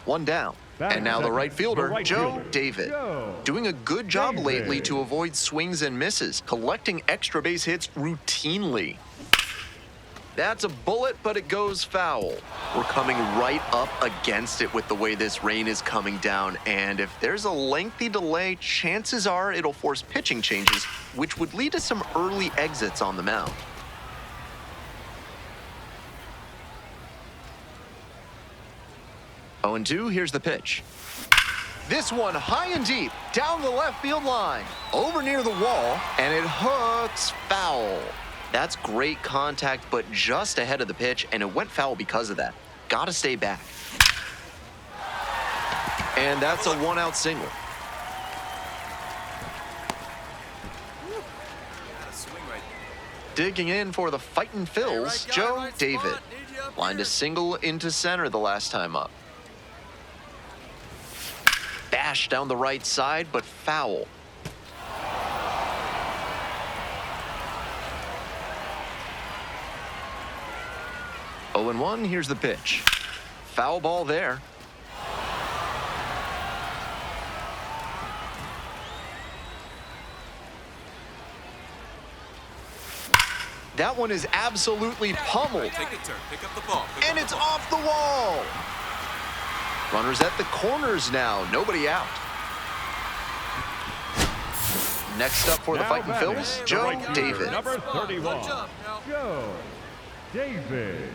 One down. And now the right fielder, Joe David. Doing a good job lately to avoid swings and misses, collecting extra base hits routinely. That's a bullet, but it goes foul. We're coming right up against it with the way this rain is coming down, and if there's a lengthy delay, chances are it'll force pitching changes, which would lead to some early exits on the mound. Oh, and 2, here's the pitch. This one high and deep, down the left field line, over near the wall, and it hooks foul. That's great contact, but just ahead of the pitch, and it went foul because of that. Gotta stay back. And that's a one-out single. Digging in for the fightin' Phils, Joe David. Lined a single into center the last time up. Bash down the right side, but foul. Oh, and 1, here's the pitch. Foul ball there. That one is absolutely pummeled. Take a turn, pick up the ball. And it's off the wall. Runners at the corners now, nobody out. Next up for the fighting Phils, Joe David. Number 31, Joe David.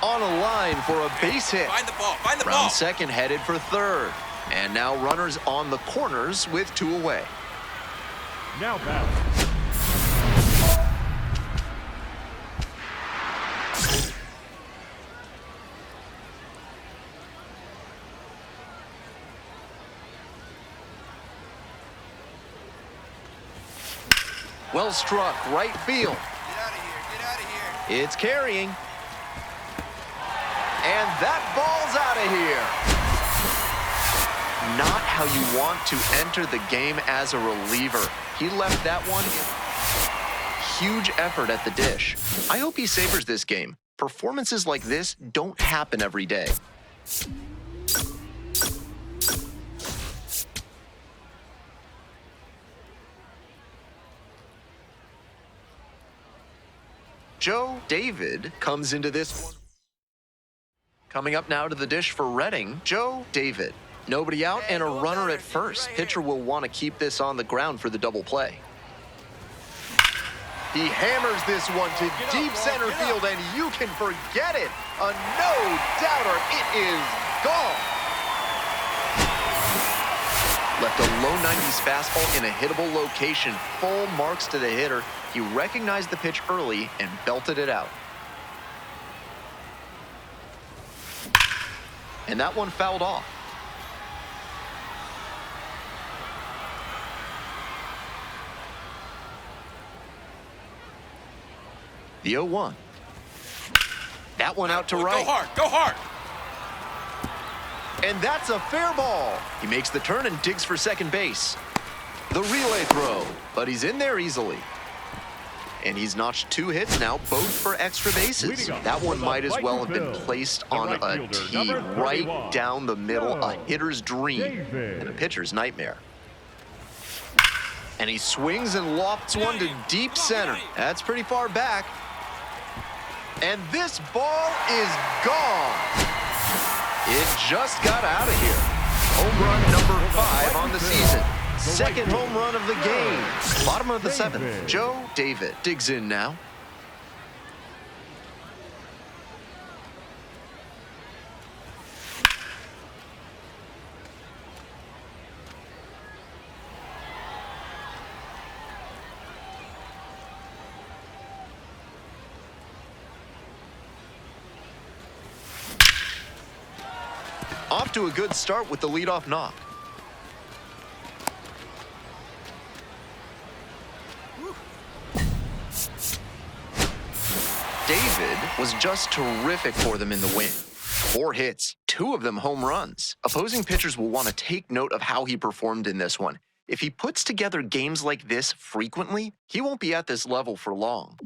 On a line for a base hit. Find the ball, find the ball. Round second headed for third. And now runners on the corners with 2 away. Now back. Well struck, right field. Get out of here, get out of here. It's carrying. And that ball's out of here. Not how you want to enter the game as a reliever. He left that one in huge effort at the dish. I hope he savors this game. Performances like this don't happen every day. Joe David comes into this one. Coming up now to the dish for Reading, Joe David. Nobody out and a runner at first. Pitcher will want to keep this on the ground for the double play. He hammers this one to deep center field, and you can forget it. A no-doubter. It is gone. Left a low 90s fastball in a hittable location. Full marks to the hitter. He recognized the pitch early and belted it out. And that one fouled off. The 0-1. That one out to right. Go hard, go hard. And that's a fair ball. He makes the turn and digs for second base. The relay throw, but he's in there easily. And he's notched 2 hits now, both for extra bases. That one might as well have been placed on a tee right down the middle, a hitter's dream and a pitcher's nightmare. And he swings and lofts one to deep center. That's pretty far back. And this ball is gone. It just got out of here. Home run number 5 on the season. Second home run of the game. Bottom of the 7th. Joe David digs in now. Off to a good start with the leadoff knock. David was just terrific for them in the win. 4 hits, 2 of them home runs. Opposing pitchers will want to take note of how he performed in this one. If he puts together games like this frequently, he won't be at this level for long.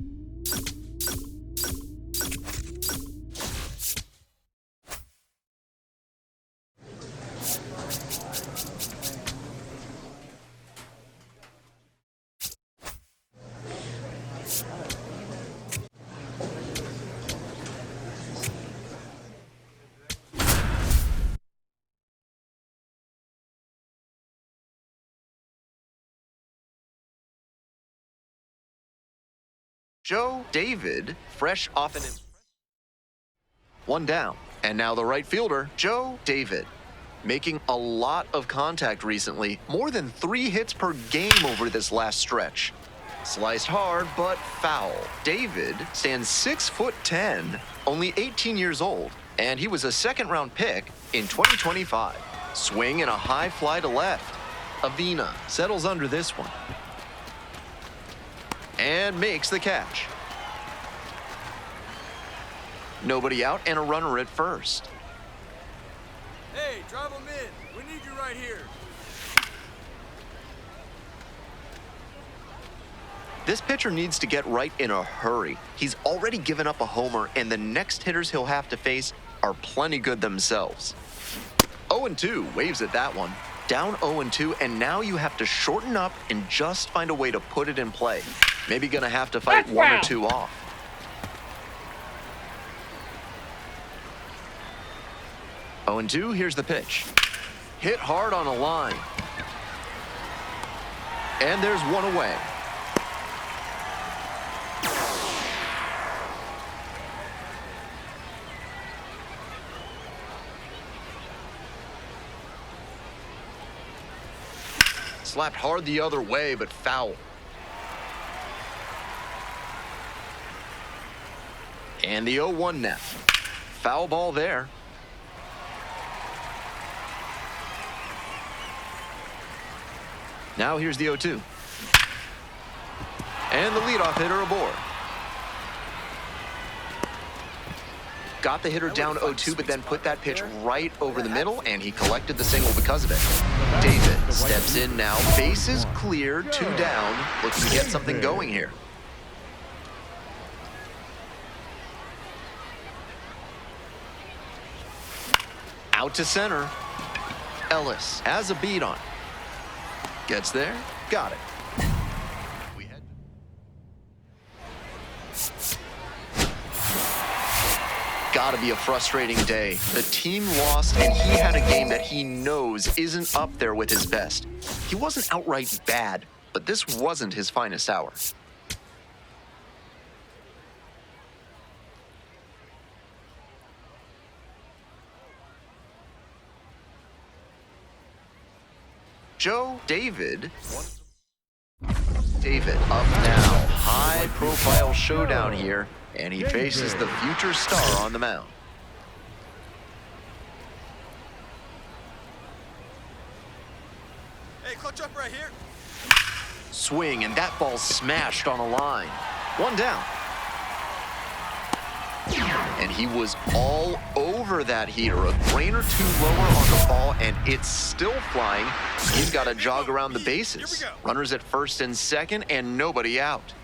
Joe David, fresh off an... One down. And now the right fielder, Joe David, making a lot of contact recently, more than 3 hits per game over this last stretch. Sliced hard, but foul. David stands 6'10", only 18 years old, and he was a second-round pick in 2025. Swing and a high fly to left. Avina settles under this one and makes the catch. Nobody out and a runner at first. Hey, drive them in. We need you right here. This pitcher needs to get right in a hurry. He's already given up a homer, and the next hitters he'll have to face are plenty good themselves. 0-2, waves at that one. Down 0-2, and now you have to shorten up and just find a way to put it in play. Maybe gonna have to fight one or two off. 0-2, here's the pitch. Hit hard on a line. And there's one away. Slapped hard the other way, but foul. And the 0-1 now. Foul ball there. Now here's the 0-2. And the leadoff hitter aboard. Got the hitter down 0-2, but then put that pitch right over the middle, and he collected the single because of it. David steps in now. Bases clear, 2 down. Looking to get something going here. Out to center. Ellis has a beat on it. Gets there, got it. Gotta be a frustrating day. The team lost, and he had a game that he knows isn't up there with his best. He wasn't outright bad, but this wasn't his finest hour. Joe David. David up now. High-profile showdown here, and he faces the future star on the mound. Hey, clutch up right here. Swing, and that ball smashed on a line. One down. And he was all over that heater. A grain or two lower on the ball, and it's still flying. He's got to jog around the bases. Runners at first and second, and nobody out.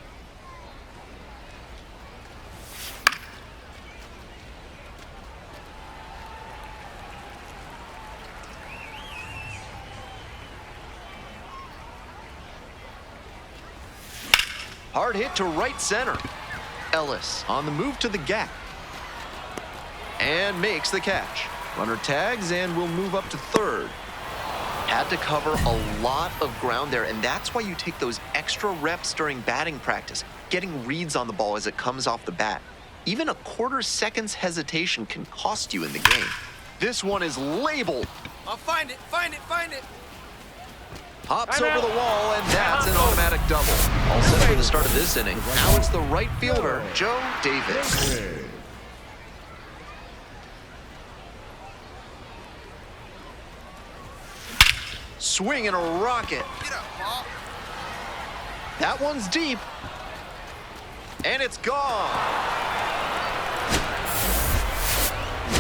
Hard hit to right center. Ellis on the move to the gap. And makes the catch. Runner tags and will move up to third. Had to cover a lot of ground there, and that's why you take those extra reps during batting practice, getting reads on the ball as it comes off the bat. Even a quarter second's hesitation can cost you in the game. This one is labeled. I'll find it, find it, find it. Hops over the wall, and that's an automatic double. All set for the start of this inning. Now it's the right fielder, Joe David. Swing and a rocket. Get up, Paul. That one's deep. And it's gone.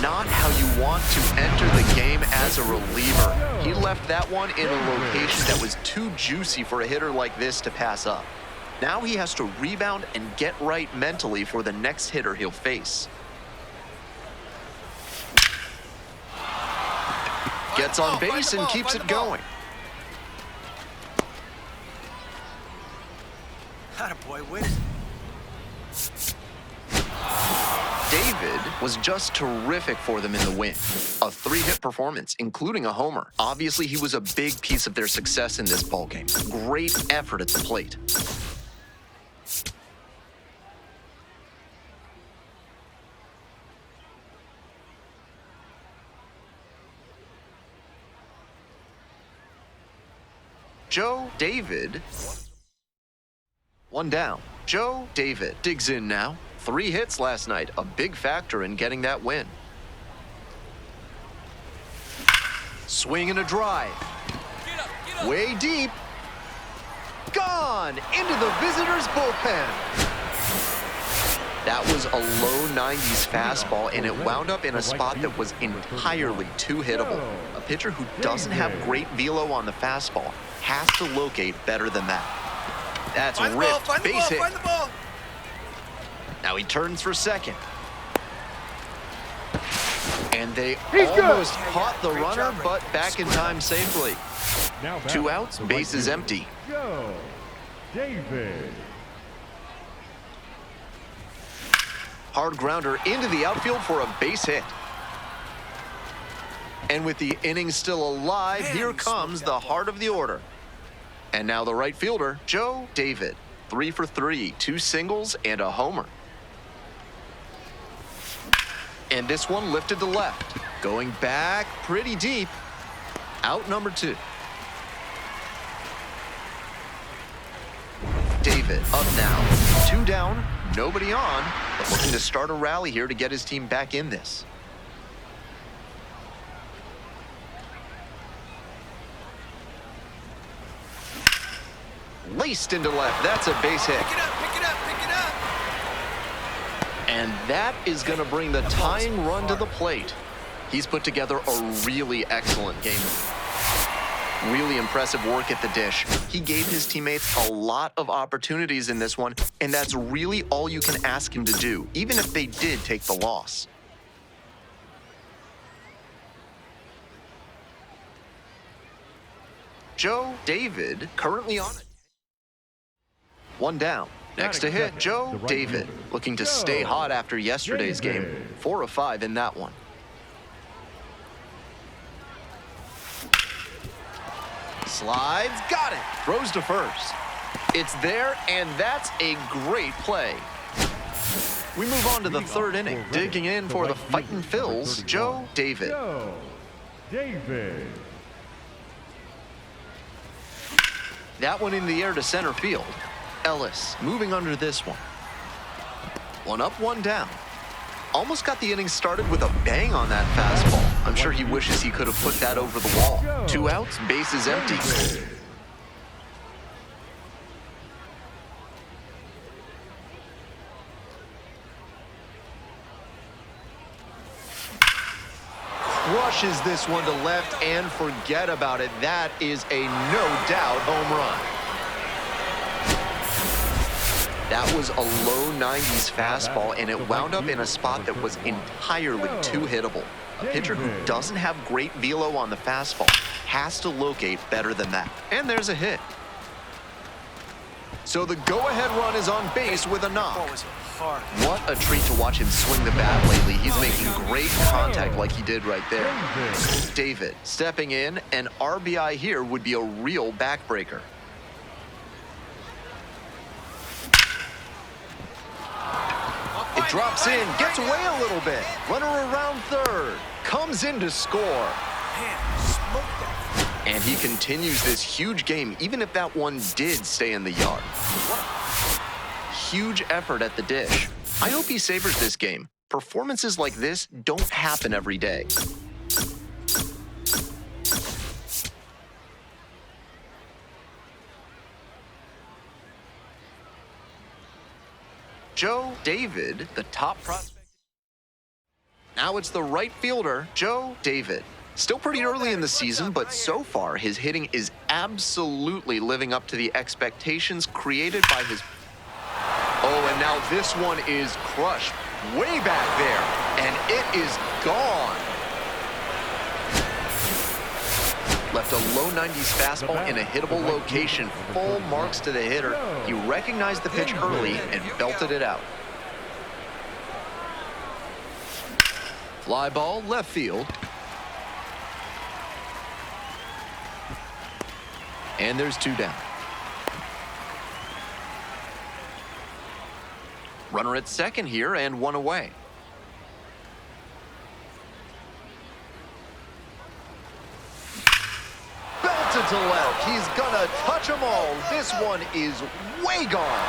Not how you want to enter the game as a reliever. He left that one in a location that was too juicy for a hitter like this to pass up. Now he has to rebound and get right mentally for the next hitter he'll face. Gets on base and keeps it going. Attaboy, win. David was just terrific for them in the win. A 3-hit performance, including a homer. Obviously, he was a big piece of their success in this ballgame. Great effort at the plate. Joe David. One down. Joe David digs in now. 3 hits last night, a big factor in getting that win. Swing and a drive. Get up. Way deep. Gone into the visitors' bullpen. That was a low 90s fastball, and it wound up in a spot that was entirely too hittable. A pitcher who doesn't have great velo on the fastball has to locate better than that. That's ripped. Base hit. Find the ball. Now he turns for second. And they almost caught the runner, but back in time safely. Now back, 2 outs, the right bases fielder, empty. Joe David. Hard grounder into the outfield for a base hit. And with the inning still alive, here comes the heart of the order. And now the right fielder, Joe David. 3 for 3, 2 singles and a homer. And this one lifted to left. Going back pretty deep. Out number 2. David up now. 2 down, nobody on, but looking to start a rally here to get his team back in this. Laced into left. That's a base hit. Pick it up. And that is going to bring the tying run to the plate. He's put together a really excellent game. Really impressive work at the dish. He gave his teammates a lot of opportunities in this one, and that's really all you can ask him to do, even if they did take the loss. Joe David currently on it. 1 down. Next to hit, Joe David, looking to stay hot after yesterday's game. 4 of 5 in that one. Slides, got it. Throws to first. It's there, and that's a great play. We move on to the 3rd inning. Digging in for the Fightin' Phils, Joe David. Joe David. That one in the air to center field. Ellis moving under this one. 1 up, 1 down. Almost got the inning started with a bang on that fastball. I'm sure he wishes he could have put that over the wall. 2 outs, bases empty. Crushes this one to left, and forget about it. That is a no-doubt home run. That was a low 90s fastball, and it wound up in a spot that was entirely too hittable. A pitcher who doesn't have great velo on the fastball has to locate better than that. And there's a hit. So the go-ahead run is on base with a knock. What a treat to watch him swing the bat lately. He's making great contact like he did right there. David stepping in, an RBI here would be a real backbreaker. It drops in, gets away a little bit. Runner around 3rd, comes in to score. And he continues this huge game, even if that one did stay in the yard. Huge effort at the dish. I hope he savors this game. Performances like this don't happen every day. Joe David, the top prospect. Now it's the right fielder, Joe David. Still pretty early in the season, but so far his hitting is absolutely living up to the expectations created by his... Oh, and now this one is crushed way back there, and it is gone. Left a low 90s fastball in a hittable location. Full marks to the hitter. He recognized the pitch early and belted it out. Fly ball, left field. And there's 2 down. Runner at second here and 1 away. Belted it to left. He's gonna touch them all. This one is way gone.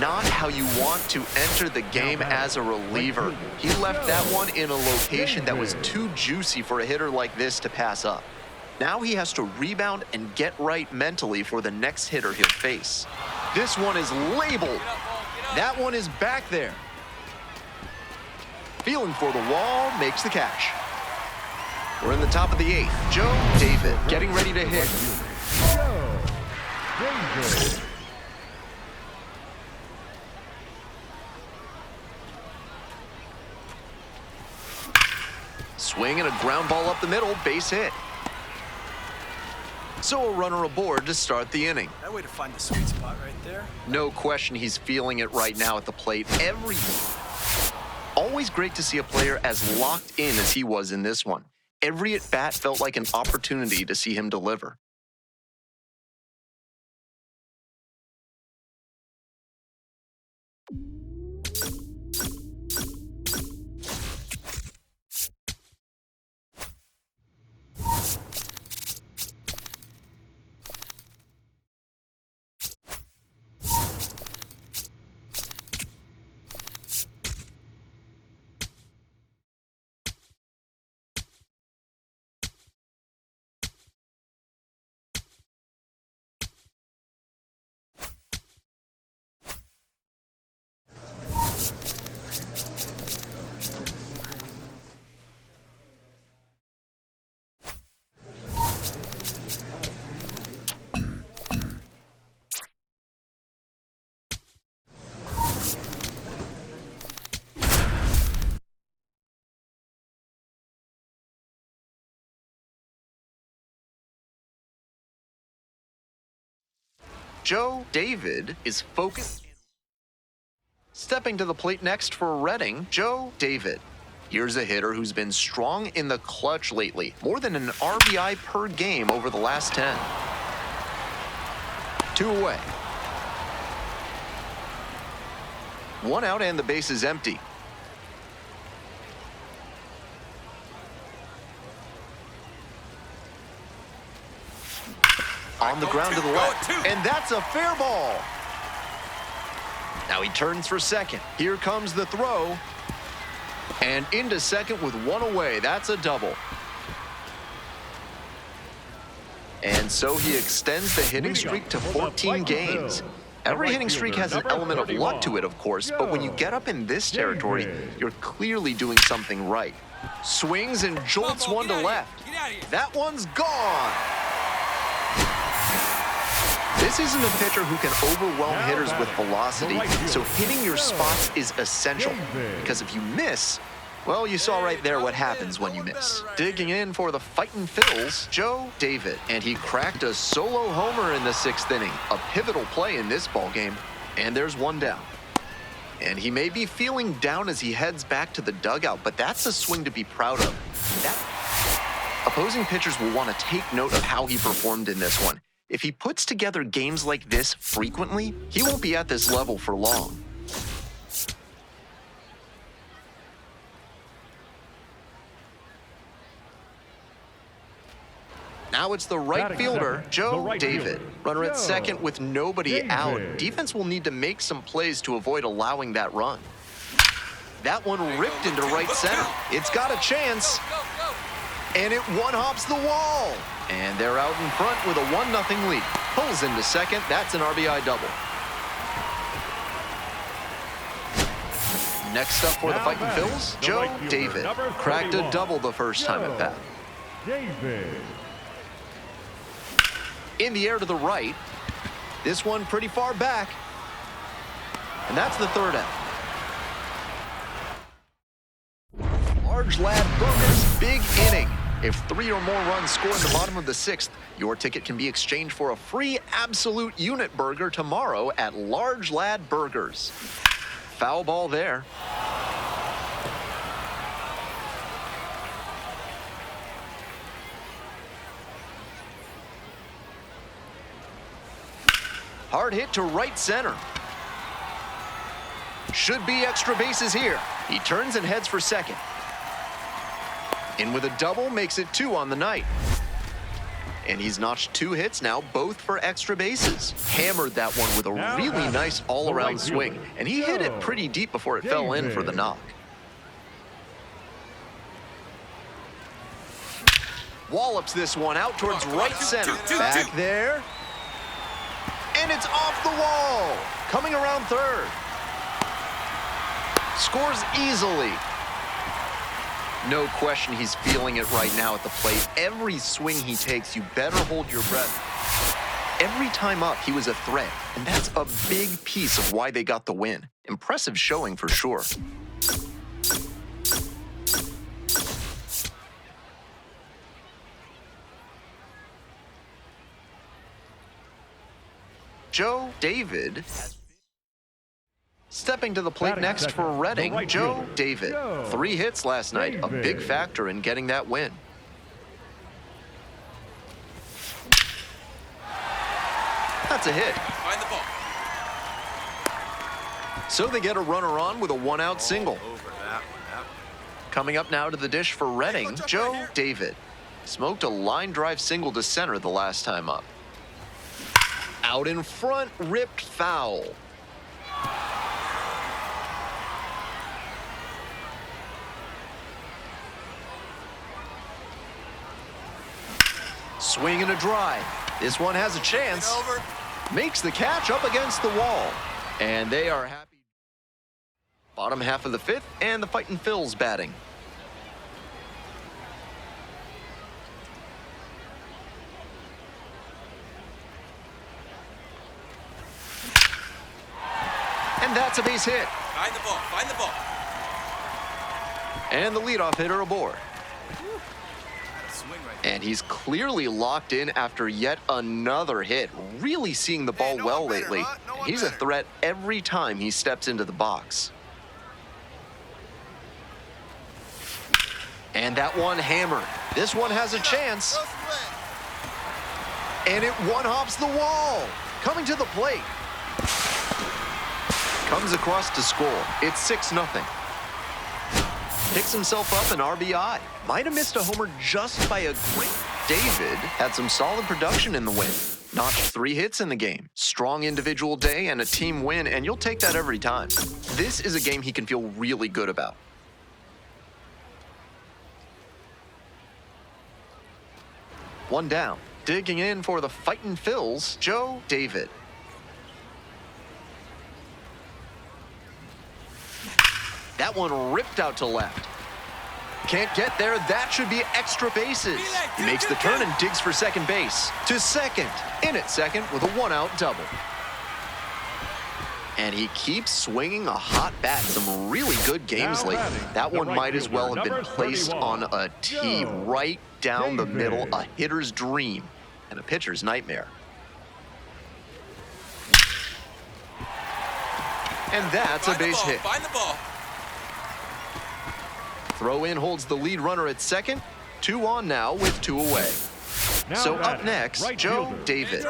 Not how you want to enter the game as a reliever. He left that one in a location that was too juicy for a hitter like this to pass up. Now he has to rebound and get right mentally for the next hitter he'll face. This one is labeled. That one is back there. Feeling for the wall, makes the catch. We're in the top of the 8th. Joe David getting ready to hit. Joe David. Swing and a ground ball up the middle, base hit. So a runner aboard to start the inning. That way to find the sweet spot right there. No question he's feeling it right now at the plate. Always great to see a player as locked in as he was in this one. Every at-bat felt like an opportunity to see him deliver. Joe David is focused. Stepping to the plate next for Reading, Joe David. Here's a hitter who's been strong in the clutch lately, more than an RBI per game over the last 10. 2 away. 1 out and the base is empty. On the ground to the left, and that's a fair ball. Now he turns for second. Here comes the throw, and into second with 1 away. That's a double. And so he extends the hitting streak to 14 games. Every hitting streak has an element of luck to it, of course, but when you get up in this territory, you're clearly doing something right. Swings and jolts one to left. That one's gone. This isn't a pitcher who can overwhelm hitters with velocity, so hitting your spots is essential. Because if you miss, well, you saw right there what happens when you miss. Digging in for the fightin' Phils, Joe David. And he cracked a solo homer in the 6th inning. A pivotal play in this ballgame. And there's 1 down. And he may be feeling down as he heads back to the dugout, but that's a swing to be proud of. Opposing pitchers will want to take note of how he performed in this one. If he puts together games like this frequently, he won't be at this level for long. Now it's the right fielder, Joe David. Runner at second with nobody out. Defense will need to make some plays to avoid allowing that run. That one ripped into right center. It's got a chance. And it one-hops the wall. And they're out in front with a 1-0 lead. Pulls into second. That's an RBI double. Next up for the fighting Phils, Joe David. Cracked a double the first time at bat. David. In the air to the right. This one pretty far back. And that's the 3rd out. Large Lad Burgers, big inning. If 3 or more runs score in the bottom of the 6th, your ticket can be exchanged for a free absolute unit burger tomorrow at Large Lad Burgers. Foul ball there. Hard hit to right center. Should be extra bases here. He turns and heads for second. In with a double makes it 2 on the night. And he's notched 2 hits now, both for extra bases. Hammered that one with a really nice all-around swing, and he hit it pretty deep before it fell in for the knock. Wallops this one out towards right center. Back there. And it's off the wall. Coming around third. Scores easily. No question he's feeling it right now at the plate. Every swing he takes, you better hold your breath. Every time up, he was a threat, and that's a big piece of why they got the win. Impressive showing for sure. Joe David stepping to the plate next for Reading, Joe David. 3 hits last night, a big factor in getting that win. That's a hit. Find the ball. So they get a runner on with a 1-out single. Over that one. Coming up now to the dish for Reading, Joe David. Smoked a line drive single to center the last time up. Out in front, ripped foul. Swing and a drive. This one has a chance. Makes the catch up against the wall. And they are happy. Bottom half of the 5th, and the Fightin' Phil's batting. And that's a base hit. Find the ball. Find the ball. And the leadoff hitter aboard. Swing right. And he's clearly locked in after yet another hit. Really seeing the ball well lately. He's a threat every time he steps into the box. And that one hammered. This one has a chance. And it one-hops the wall. Coming to the plate. Comes across to score. It's 6-0. Picks himself up an RBI. Might have missed a homer just by a great. David had some solid production in the win. Notched 3 hits in the game. Strong individual day and a team win, and you'll take that every time. This is a game he can feel really good about. One down. Digging in for the Fightin' Phil's, Joe David. That one ripped out to left. Can't get there. That should be extra bases. He makes the turn and digs for second base. To second. In at second with a 1-out double. And he keeps swinging a hot bat. Some really good games lately. That one might as well have been placed on a tee right down the middle. A hitter's dream and a pitcher's nightmare. And that's a base hit. Find the ball. Throw in holds the lead runner at second. 2 on now with 2 away. So up next, Joe David.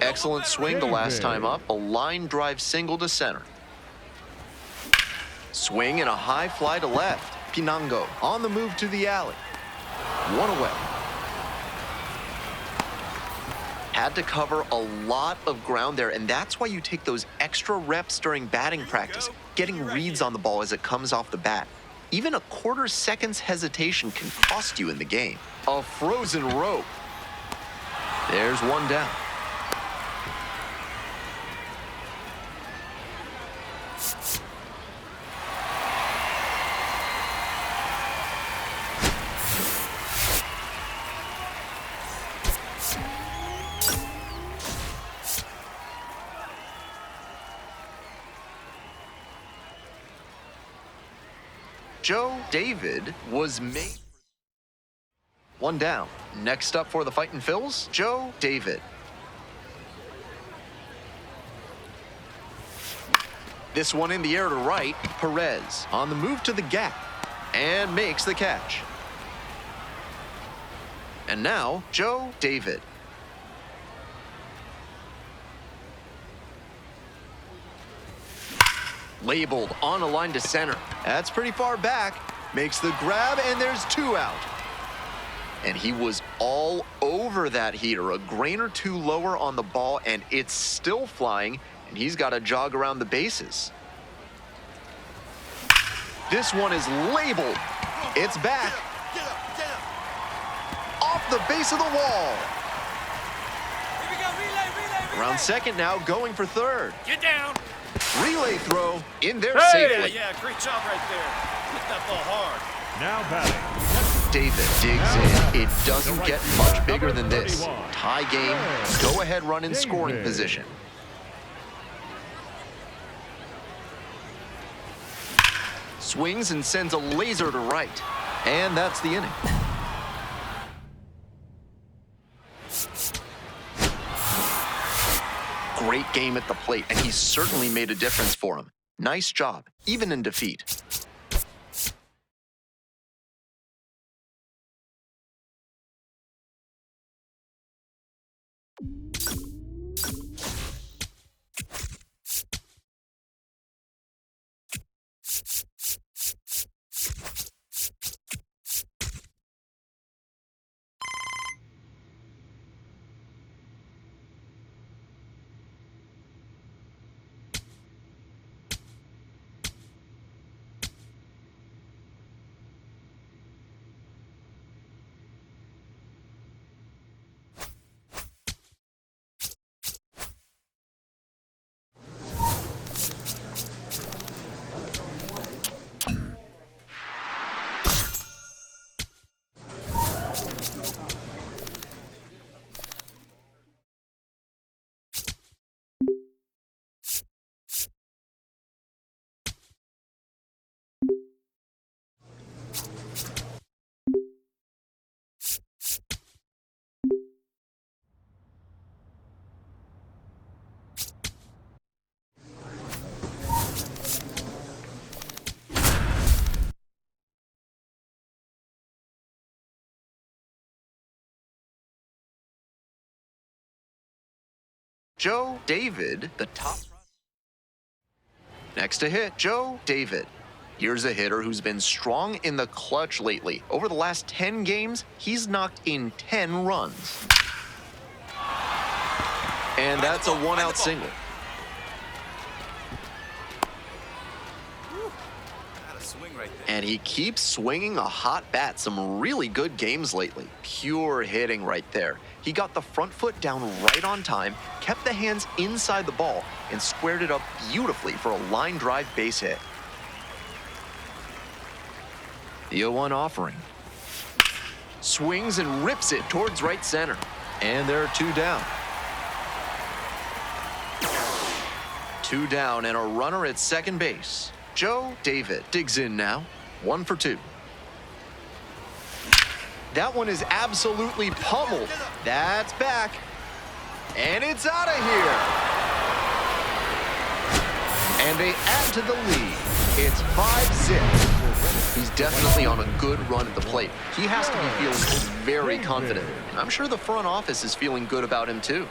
Excellent swing the last time up. A line drive single to center. Swing and a high fly to left. Pinango on the move to the alley. 1 away. Had to cover a lot of ground there, and that's why you take those extra reps during batting practice, getting reads on the ball as it comes off the bat. Even a quarter second's hesitation can cost you in the game. A frozen rope. There's 1 down. Joe David was made. 1 down. Next up for the Fightin' Phil's, Joe David. This one in the air to right. Perez on the move to the gap and makes the catch. And now, Joe David. Labeled on a line to center. That's pretty far back. Makes the grab, and there's 2 out. And he was all over that heater. A grain or two lower on the ball, and it's still flying, and he's got to jog around the bases. This one is labeled. It's back. Get up. Off the base of the wall. Here we go, relay. Around second now, going for third. Get down. Relay throw in there Hey! safely. Yeah, great job right there. Hit that ball hard. Now batting. David digs in. It doesn't get much bigger than this. Tie game, go ahead run in scoring position. Swings and sends a laser to right. And that's the inning. Great game at the plate, and he certainly made a difference for him. Nice job, even in defeat. Joe David, the top. Next to hit, Joe David. Here's a hitter who's been strong in the clutch lately. Over the last 10 games, he's knocked in 10 runs. And that's a one-out single. Swing right there. And he keeps swinging a hot bat. Some really good games lately. Pure hitting right there. He got the front foot down right on time, kept the hands inside the ball, and squared it up beautifully for a line drive base hit. The 0-1 offering. Swings and rips it towards right center. And there are two down. Two down and a runner at second base. Joe David digs in now. 1 for 2. That one is absolutely pummeled. That's back. And it's out of here. And they add to the lead. It's 5-6. He's definitely on a good run at the plate. He has to be feeling very confident. I'm sure the front office is feeling good about him too.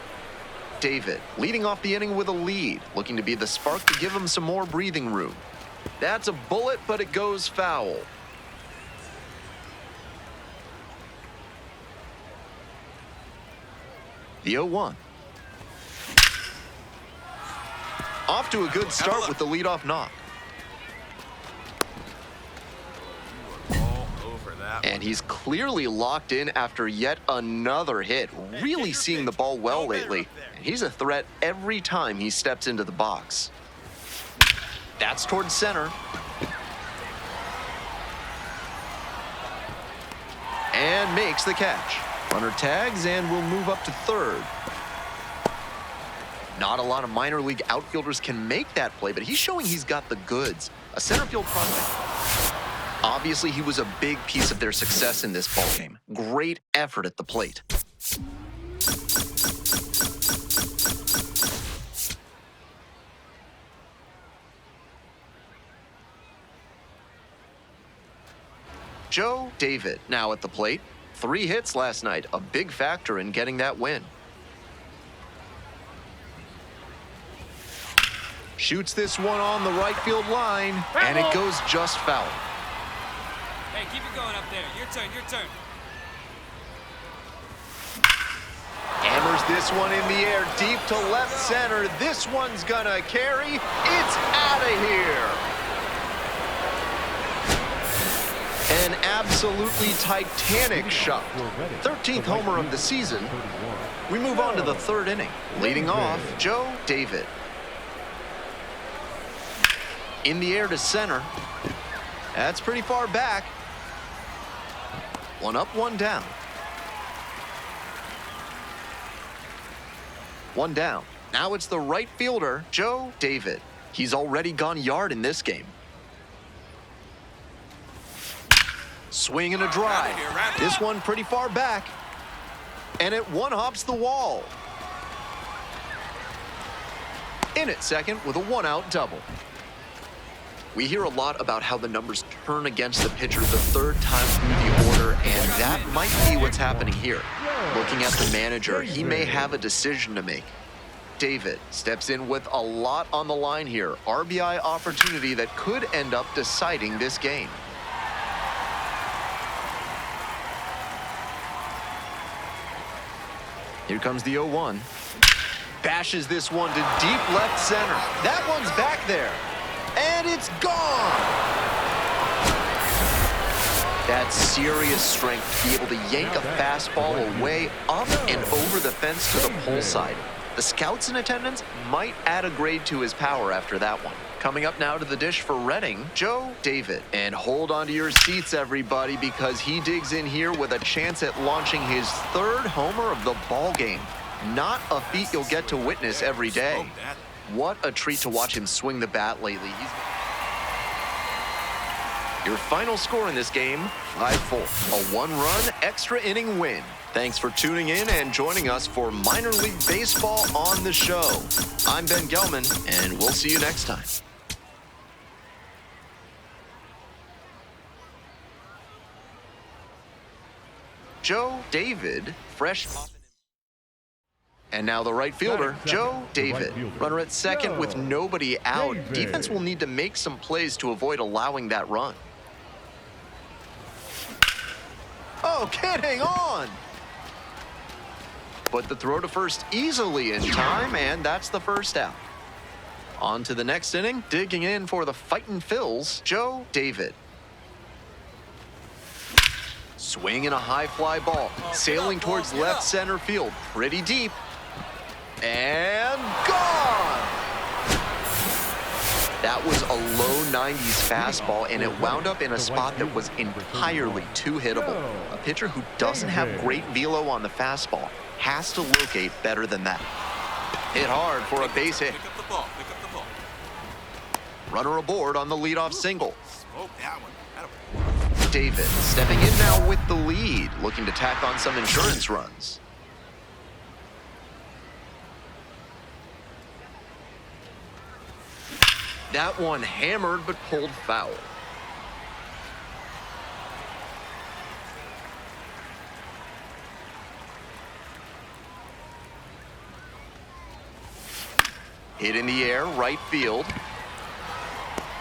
David leading off the inning with a lead, looking to be the spark to give him some more breathing room. That's a bullet, but it goes foul. The 0-1. Off to a good start with the leadoff knock. All over that. And he's clearly locked in after yet another hit. Really seeing the ball well lately. And he's a threat every time he steps into the box. That's towards center. And makes the catch. Runner tags and will move up to third. Not a lot of minor league outfielders can make that play, but he's showing he's got the goods. A center field prospect. Obviously, he was a big piece of their success in this ballgame. Great effort at the plate. Joe David now at the plate. 3 hits last night, a big factor in getting that win. Shoots this one on the right field line, and it goes just foul. Hey, keep it going up there. Your turn. Hammers this one in the air, deep to left center. This one's gonna carry. It's out of here. An absolutely titanic shot. 13th homer of the season. We move on to the third inning. Leading off, Joe David. In the air to center. That's pretty far back. One up, one down. One down. Now it's the right fielder, Joe David. He's already gone yard in this game. Swing and a drive. This one pretty far back. And it one-hops the wall. In at second with a one-out double. We hear a lot about how the numbers turn against the pitcher the third time through the order, and that might be what's happening here. Looking at the manager, he may have a decision to make. David steps in with a lot on the line here. RBI opportunity that could end up deciding this game. Here comes the 0-1. Bashes this one to deep left center. That one's back there. And it's gone! That's serious strength to be able to yank a fastball away, up and over the fence to the pole side. The scouts in attendance might add a grade to his power after that one. Coming up now to the dish for Reading, Joe David. And hold on to your seats, everybody, because he digs in here with a chance at launching his third homer of the ball game. Not a feat you'll get to witness every day. What a treat to watch him swing the bat lately. Your final score in this game, 5-4. A one-run extra inning win. Thanks for tuning in and joining us for Minor League Baseball on the show. I'm Ben Gelman, and we'll see you next time. Joe David, fresh. And now the right fielder, Joe David. Runner at second with nobody out. Defense will need to make some plays to avoid allowing that run. Oh, kidding on! Put the throw to first easily in time, and that's the first out. On to the next inning, digging in for the fightin' Phils, Joe David. Swing and a high fly ball, sailing towards left center field, pretty deep. And gone! That was a low 90s fastball, and it wound up in a spot that was entirely too hittable. A pitcher who doesn't have great velo on the fastball has to locate better than that. Hit hard for a base hit. Runner aboard on the leadoff single. David stepping in now with the lead, looking to tack on some insurance runs. That one hammered but pulled foul. Hit in the air, right field.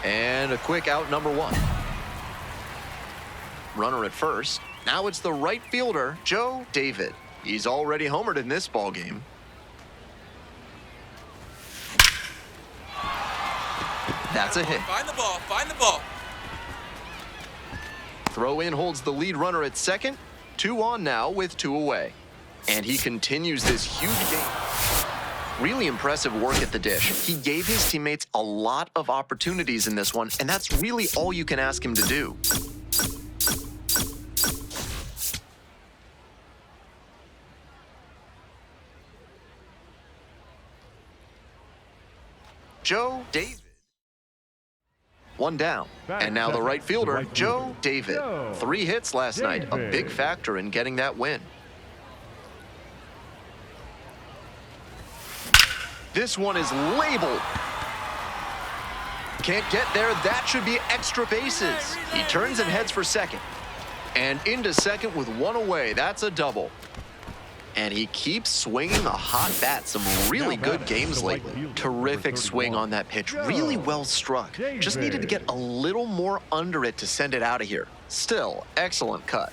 And a quick out, number one. Runner at first. Now it's the right fielder, Joe David. He's already homered in this ball game. That's a hit. Find the ball, find the ball. Throw in holds the lead runner at second. 2 on now with 2 away. And he continues this huge game. Really impressive work at the dish. He gave his teammates a lot of opportunities in this one, and that's really all you can ask him to do. Joe David. One down. And now the right fielder, Joe David. 3 hits last night, a big factor in getting that win. This one is labeled. Can't get there. That should be extra bases. He turns and heads for second. And into second with 1 away. That's a double. And he keeps swinging a hot bat. Some really good games lately. Terrific swing on that pitch. Really well struck. Just needed to get a little more under it to send it out of here. Still, excellent cut.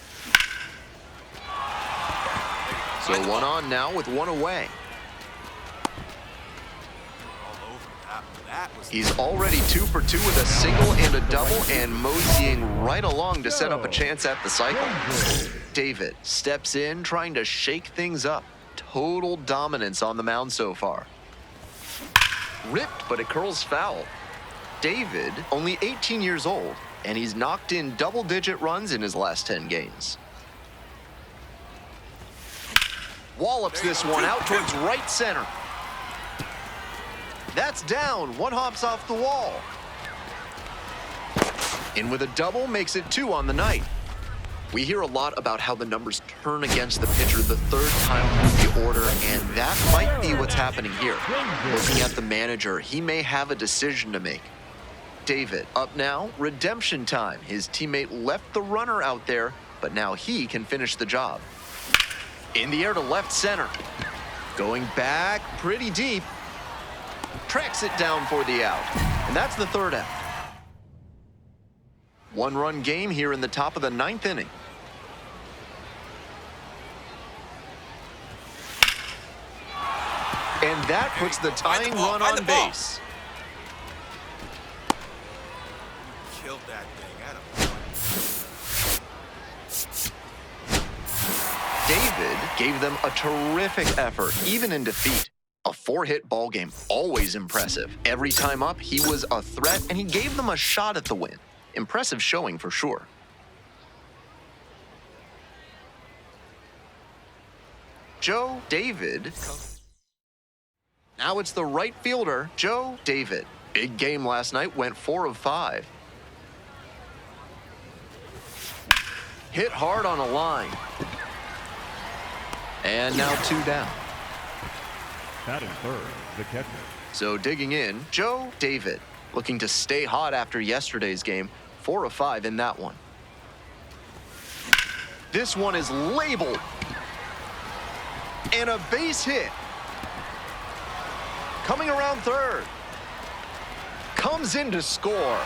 So one on now with one away. He's already 2 for 2 with a single and a double, and moseying right along to set up a chance at the cycle. David steps in, trying to shake things up. Total dominance on the mound so far. Ripped, but it curls foul. David, only 18 years old, and he's knocked in double-digit runs in his last 10 games. Wallops this one out towards right center. That's down. One hops off the wall. In with a double makes it 2 on the night. We hear a lot about how the numbers turn against the pitcher the third time through the order, and that might be what's happening here. Looking at the manager, he may have a decision to make. David up now, redemption time. His teammate left the runner out there, but now he can finish the job. In the air to left center. Going back pretty deep. Tracks it down for the out. And that's the third out. One-run game here in the top of the 9th inning. And that puts the tying run on base. Killed that thing. David gave them a terrific effort, even in defeat. A 4-hit ball game, always impressive. Every time up, he was a threat, and he gave them a shot at the win. Impressive showing for sure. Joe David. Now it's the right fielder, Joe David. Big game last night, went 4 of 5. Hit hard on a line. And now 2 down. Batting third, the catcher. So digging in, Joe David, looking to stay hot after yesterday's game. 4 of 5 in that one. This one is labeled. And a base hit. Coming around third. Comes in to score.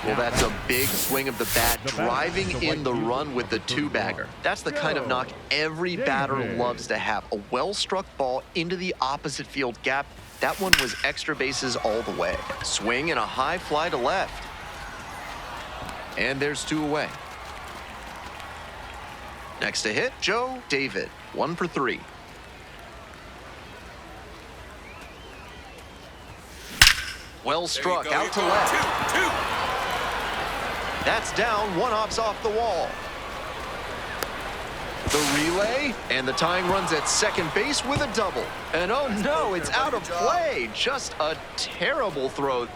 Well, that's a big swing of the bat, driving in the run with the 2-bagger. That's the kind of knock every batter loves to have. A well-struck ball into the opposite field gap. That one was extra bases all the way. Swing and a high fly to left. And there's 2 away. Next to hit, Joe David, 1 for 3. Well struck, out to left. 2. That's down, 1 hops off the wall. The relay, and the tying runs at second base with a double. And oh no, it's out of play. Just a terrible throw.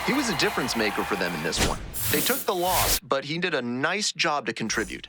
He was a difference maker for them in this one. They took the loss, but he did a nice job to contribute.